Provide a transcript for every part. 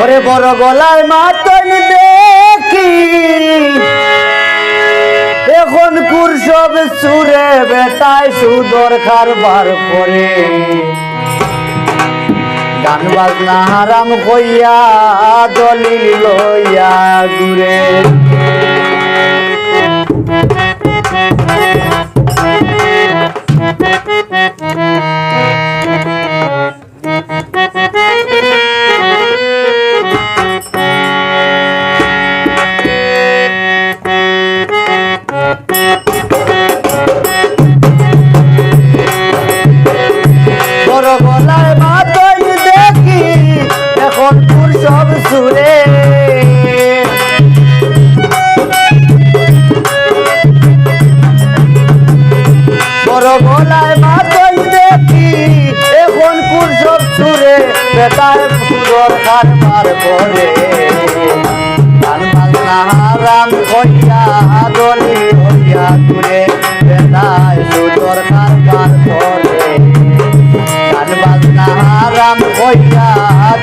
ওরে বড় গলায় মাতন দেখি এখন কুরসব সুরে বেটায় সুদর কারবার করে গান বাজনা হারাম কইয়া দলিল লইয়া ঘুরে বড় গলায় মাতন দেখি এখন কুরসব সুরে বড় গলায় মাতন দেখি এখন কুরসব সুরে বেটায় সুদর কারবার করে গান বাজনা হারাম কইয়া দলি হইয়া ঘুরে বেটায় সুদর কারবার করে গান বাজনা হারাম কইয়া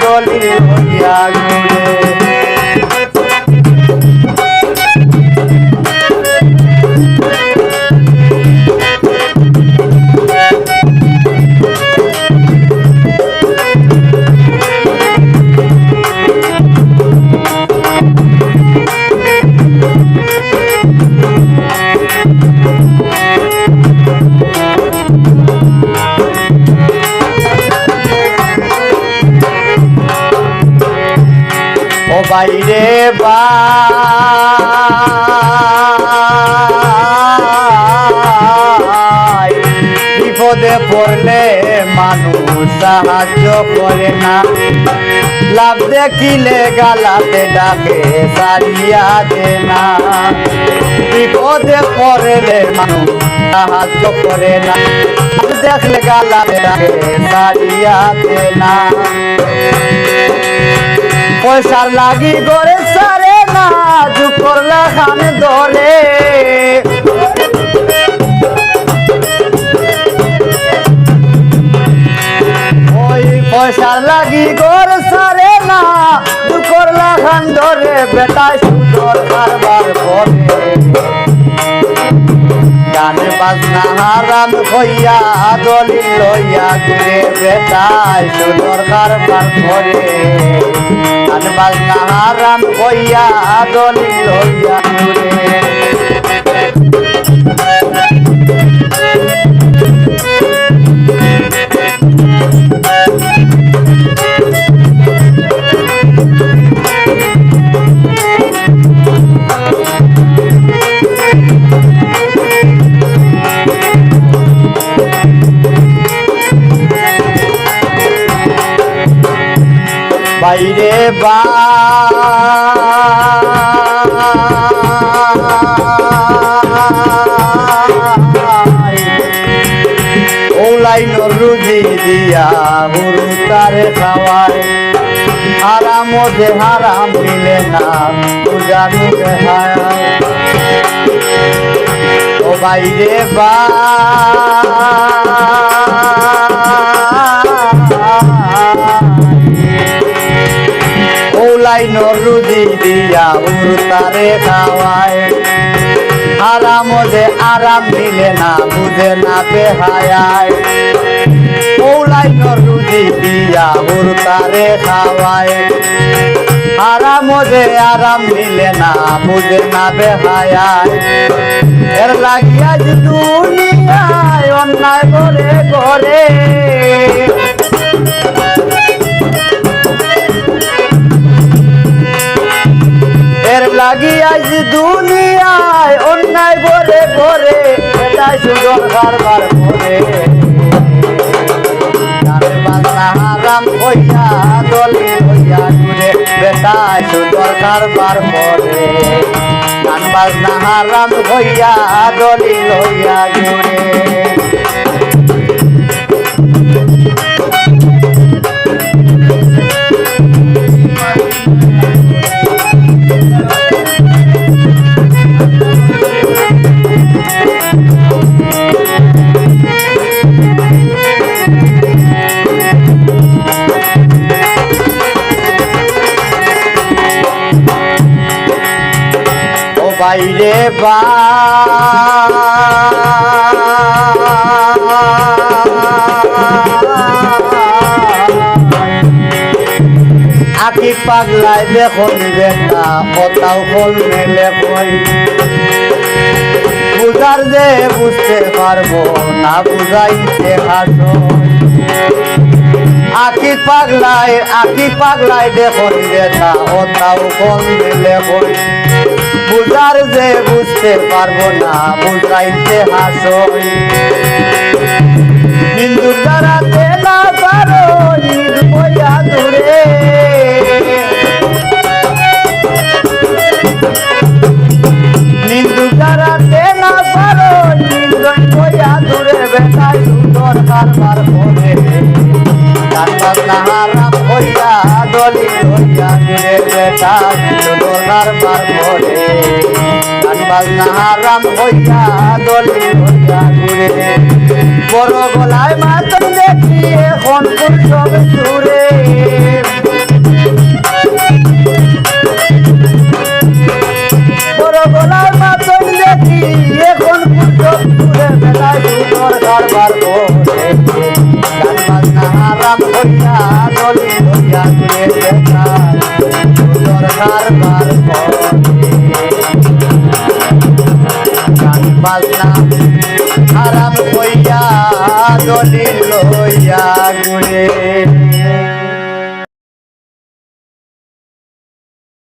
দলি হইয়া ঘুরে ও বাইরে ভাই বিপদে পড়লে মানুষ সাহায্য করে না লাভ দেখিলে গালাতে ডাকে সারিয়া দে না বিপদে পড়লে মানুষ সাহায্য করে না দেখলে গালাতে ডাকে সারিয়া দে না পয়সার লাগি গড়ে সারে না যুগ করলা খান ধরে ওই পয়সার লাগি গড়ে সারে না যুগ করলা খান ধরে বেটায় সুন্দর কারবার করে গান বাজনা হারাম হইয়া দলিল লইয়া ঘুরে বেটায় সুন্দর কারবার করে গান বাজনা হারাম হইয়া দলিল লইয়া ঘুরে বাইরে ওলাই নরুজি দিয়া হুরু তারে খাওয়ায় হারাম যে হারাম মিলে না পূজানু দেখায় ও বাইরে ওলাই নরুজি দিয়া হুরু তারে খাওয়ায় হারাম যে আরাম মিলে না বুঝে না বেহায়ায় ওলাই নরুজি দিয়া হুরু তারে খাওয়ায় হারাম যে আরাম মিলে না বুঝে না বেহায়ায় এর লাগিয়া যে দুনিয়ায় অন্যায় করে করে এর লাগিয়া যে দুনিয়ায় অন্যায় করে করে এটাই সুন্দর কারবার করে গান বাজনা হারাম হইয়া দলিল হইয়া ঘুরে বেটায় সুন্দর কারবার করে গান বাজনা হারাম হইয়া দলিল হইয়া ঘুরে বাইরে বা আকি পাগলাই দেখুন বেটা কথাও ফল মেলে কই বুঝার যে বুঝতে পারবো না বুঝাইতে হাসো আকি পাগলাই দেখুন বেটা কথাও ফল মেলে কই বুঝার যে বুঝতে পারবো না বুঝাইতে হাসো হিন্দু দাঁড়াতে না পারো নির্ভয়া দূরে নিন্দু দাঁড়াতে না পারো নির্ভয়া দূরে বেটাই সুন্দর কারবার করে গান বাজনা হারাম হইয়া দলি হইয়া দূরে বেটা সুন্দর কারবার করে গান বাজনা হারাম হইয়া দলি হইয়া দূরে বড় গলায় মাতন দেখি এখন সব সুরে বড় গলায় মাতন দেখি এখন সব সুরে বেলায় সুন্দর কারবার করে গান বাজনা হারাম হইয়া দলি হইয়া দূরে বেটা সুন্দর কারবার করে গান বাজনা হারাম হইয়া দলিল হইয়া ঘুরে